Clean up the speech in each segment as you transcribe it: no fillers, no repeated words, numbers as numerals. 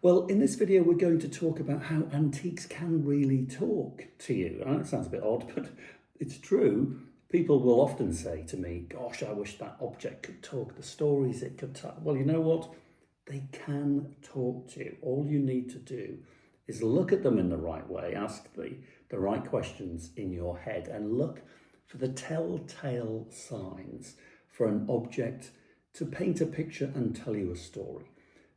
Well, in this video, we're going to talk about how antiques can really talk to you. I know it sounds a bit odd, but it's true. People will often say to me, gosh, I wish that object could talk, the stories it could tell. Well, you know what? They can talk to you. All you need to do is look at them in the right way, ask the right questions in your head, and look for the telltale signs for an object to paint a picture and tell you a story.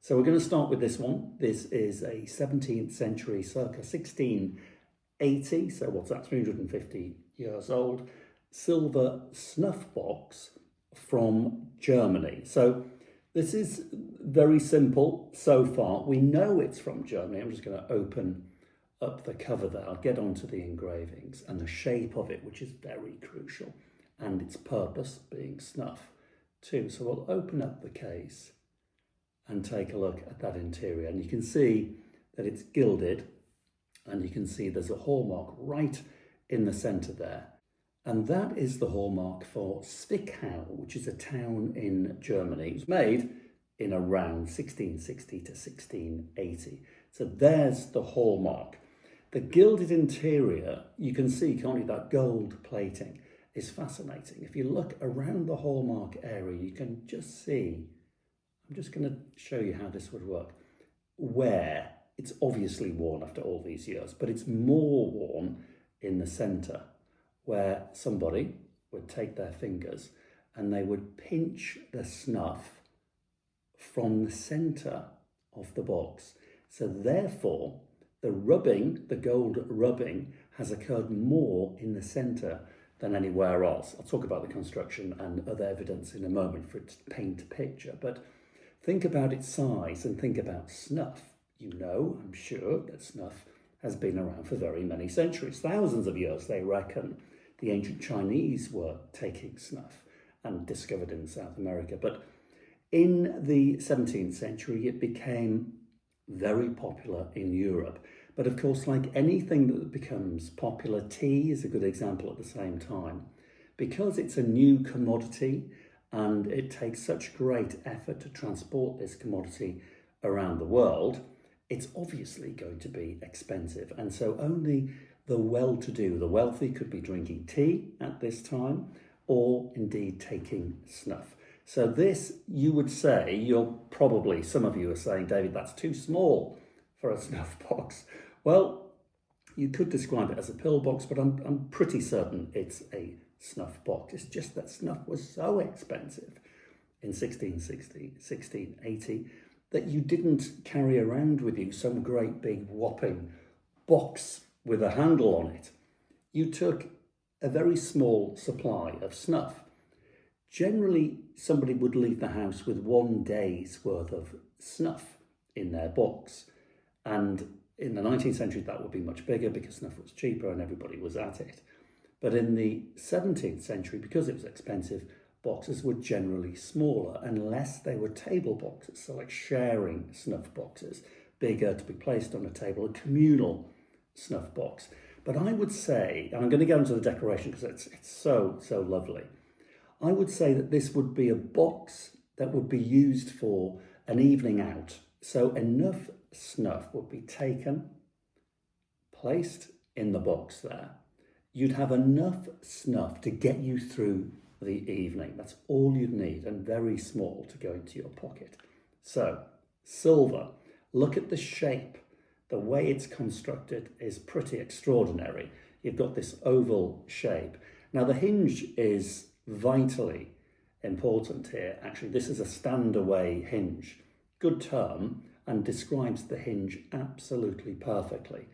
So we're going to start with this one. This is a 17th century, circa 1680, so what's that, 350 years old, silver snuff box from Germany. So this is very simple so far. We know it's from Germany. I'm just going to open up the cover there. I'll get onto the engravings and the shape of it, which is very crucial, and its purpose being snuff too. So we'll open up the case and take a look at that interior. And you can see that it's gilded, and you can see there's a hallmark right in the centre there. And that is the hallmark for Zwickau, which is a town in Germany. It was made in around 1660 to 1680. So there's the hallmark. The gilded interior, you can see, can't you, that gold plating is fascinating. If you look around the hallmark area, you can just see, I'm just going to show you how this would work, where it's obviously worn after all these years, but it's more worn in the centre, where somebody would take their fingers and they would pinch the snuff from the centre of the box. So therefore, the rubbing, the gold rubbing, has occurred more in the centre than anywhere else. I'll talk about the construction and other evidence in a moment for it to paint a picture, but think about its size and think about snuff. You know, I'm sure, that snuff has been around for very many centuries, thousands of years, they reckon. The ancient Chinese were taking snuff and discovered in South America. But in the 17th century, it became very popular in Europe. But of course, like anything that becomes popular, tea is a good example at the same time. Because it's a new commodity and it takes such great effort to transport this commodity around the world, it's obviously going to be expensive. And so only the well-to-do, the wealthy, could be drinking tea at this time, or indeed taking snuff. So this, you would say, some of you are saying, David, that's too small for a snuff box. Well, you could describe it as a pill box, but I'm pretty certain it's a snuff box. It's just that snuff was so expensive in 1660, 1680, that you didn't carry around with you some great big whopping box with a handle on it. You took a very small supply of snuff. Generally, somebody would leave the house with 1 day's worth of snuff in their box. And in the 19th century, that would be much bigger because snuff was cheaper and everybody was at it. But in the 17th century, because it was expensive, boxes were generally smaller unless they were table boxes, so like sharing snuff boxes, bigger to be placed on a table, a communal snuff box. But I would say, and I'm going to go into the decoration because it's so lovely, I would say that this would be a box that would be used for an evening out. So enough snuff would be taken, placed in the box there. You'd have enough snuff to get you through the evening. That's all you'd need, and very small to go into your pocket. So, silver, look at the shape. The way it's constructed is pretty extraordinary. You've got this oval shape. Now, the hinge is vitally important here. Actually, this is a stand-away hinge. Good term, and describes the hinge absolutely perfectly.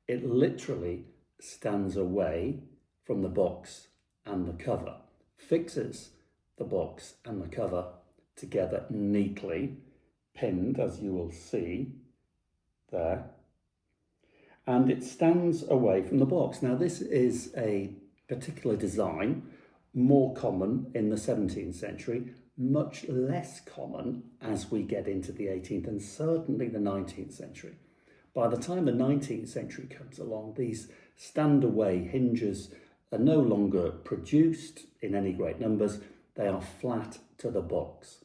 It literally stands away from the box and the cover, fixes the box and the cover together neatly, pinned, as you will see there, and it stands away from the box. Now, this is a particular design, more common in the 17th century, much less common as we get into the 18th and certainly the 19th century. By the time the 19th century comes along, these stand-away hinges are no longer produced in any great numbers. They are flat to the box.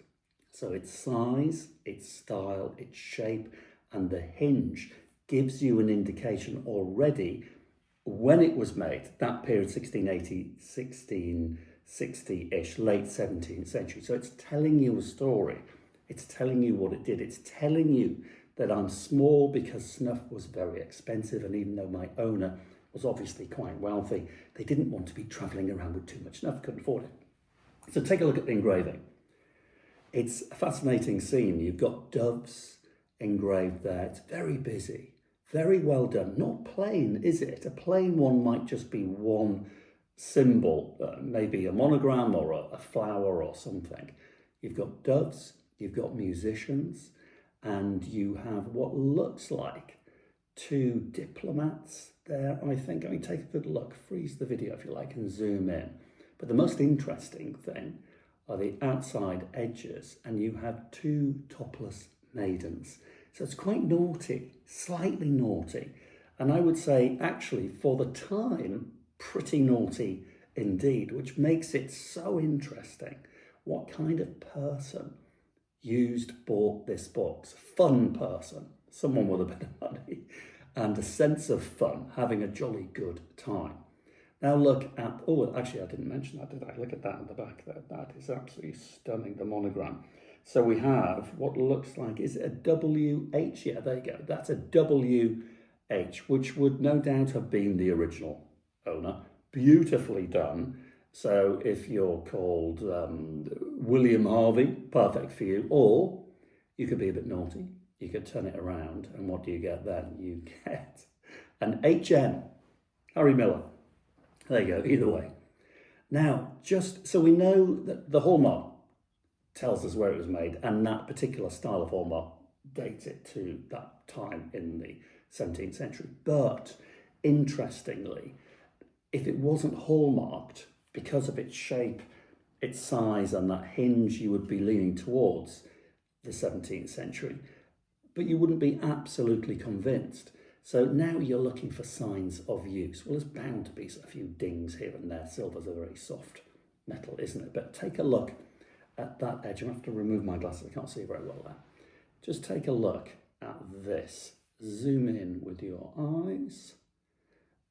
So its size, its style, its shape, and the hinge gives you an indication already when it was made, that period 1680, 1660-ish, late 17th century. So it's telling you a story. It's telling you what it did. It's telling you that I'm small because snuff was very expensive, and even though my owner was obviously quite wealthy, they didn't want to be travelling around with too much snuff, couldn't afford it. So take a look at the engraving. It's a fascinating scene. You've got doves engraved there. It's very busy, very well done. Not plain, is it? A plain one might just be one symbol, maybe a monogram or a flower or something. You've got doves, you've got musicians, and you have what looks like two diplomats there, I think. I mean, take a good look, freeze the video if you like, and zoom in. But the most interesting thing are the outside edges, and you have two topless maidens. So it's quite naughty, slightly naughty. And I would say, actually, for the time, pretty naughty indeed, which makes it so interesting. What kind of person bought this box? Fun person, someone with a bit of money and a sense of fun, having a jolly good time. Now look at, oh, actually I didn't mention that, did I? Look at that at the back there. That is absolutely stunning, the monogram. So we have what looks like, is it a WH? Yeah, there you go. That's a WH, which would no doubt have been the original owner. Beautifully done. So if you're called William Harvey, perfect for you. Or you could be a bit naughty. You could turn it around, and what do you get then? You get an HM, Harry Miller. There you go, either way. Now, just so we know that the hallmark tells us where it was made, and that particular style of hallmark dates it to that time in the 17th century. But interestingly, if it wasn't hallmarked, because of its shape, its size, and that hinge, you would be leaning towards the 17th century, but you wouldn't be absolutely convinced. So now you're looking for signs of use. Well, there's bound to be a few dings here and there. Silver's a very soft metal, isn't it? But take a look at that edge. I'm going to have to remove my glasses. I can't see very well there. Just take a look at this. Zoom in with your eyes.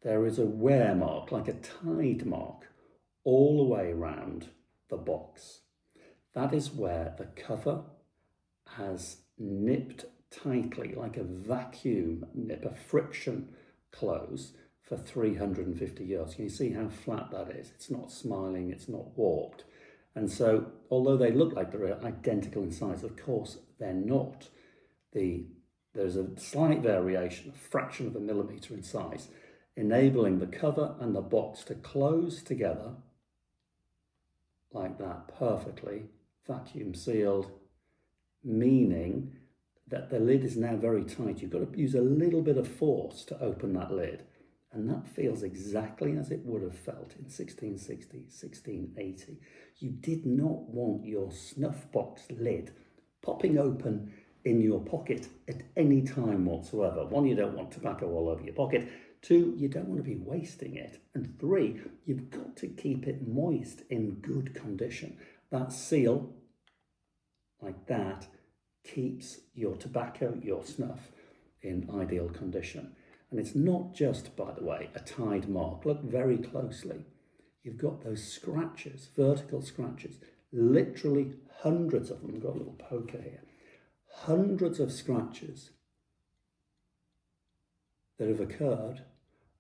There is a wear mark, like a tide mark, all the way around the box. That is where the cover has nipped tightly, like a vacuum nip, a friction close for 350 years. Can you see how flat that is? It's not smiling, it's not warped. And so, although they look like they're identical in size, of course they're not. There's a slight variation, a fraction of a millimetre in size, enabling the cover and the box to close together like that, perfectly, vacuum sealed, meaning that the lid is now very tight. You've got to use a little bit of force to open that lid. And that feels exactly as it would have felt in 1660, 1680. You did not want your snuff box lid popping open in your pocket at any time whatsoever. One, you don't want tobacco all over your pocket. Two, you don't want to be wasting it. And three, you've got to keep it moist in good condition. That seal, like that, keeps your tobacco, your snuff, in ideal condition. And it's not just, by the way, a tide mark. Look very closely. You've got those scratches, vertical scratches, literally hundreds of them. I've got a little poker here. Hundreds of scratches that have occurred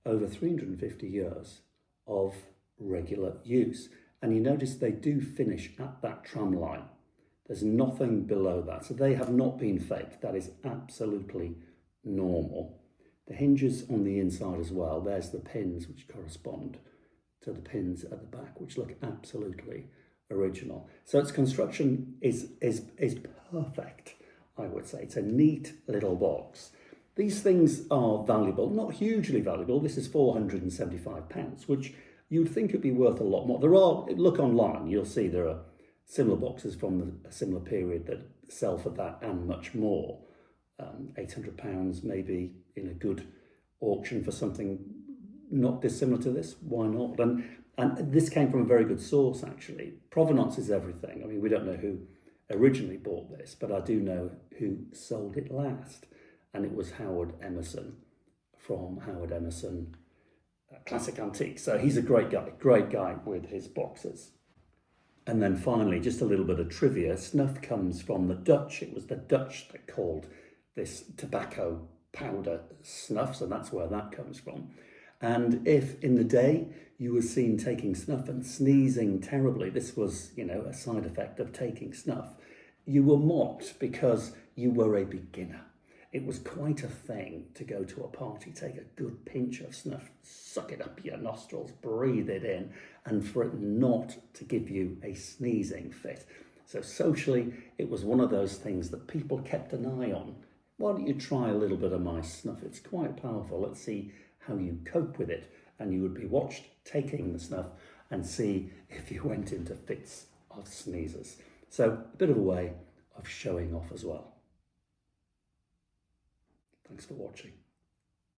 over 350 years of regular use. And you notice they do finish at that tram line. There's nothing below that. So they have not been faked. That is absolutely normal. The hinges on the inside as well. There's the pins which correspond to the pins at the back, which look absolutely original. So its construction is perfect, I would say. It's a neat little box. These things are valuable, not hugely valuable. This is £475, which you'd think would be worth a lot more. There are, look online, you'll see there are similar boxes from a similar period that sell for that and much more. £800 maybe in a good auction for something not dissimilar to this. Why not? And this came from a very good source, actually. Provenance is everything. I mean, we don't know who originally bought this, but I do know who sold it last. and it was Howard Emerson from Howard Emerson Classic Antiques. So he's a great guy with his boxes. And then finally, just a little bit of trivia, snuff comes from the Dutch. It was the Dutch that called this tobacco powder snuff, so that's where that comes from. And if in the day you were seen taking snuff and sneezing terribly, this was, a side effect of taking snuff, you were mocked because you were a beginner. It was quite a thing to go to a party, take a good pinch of snuff, suck it up your nostrils, breathe it in, and for it not to give you a sneezing fit. So socially, it was one of those things that people kept an eye on. Why don't you try a little bit of my snuff? It's quite powerful. Let's see how you cope with it. And you would be watched taking the snuff and see if you went into fits of sneezes. So a bit of a way of showing off as well. Thanks for watching.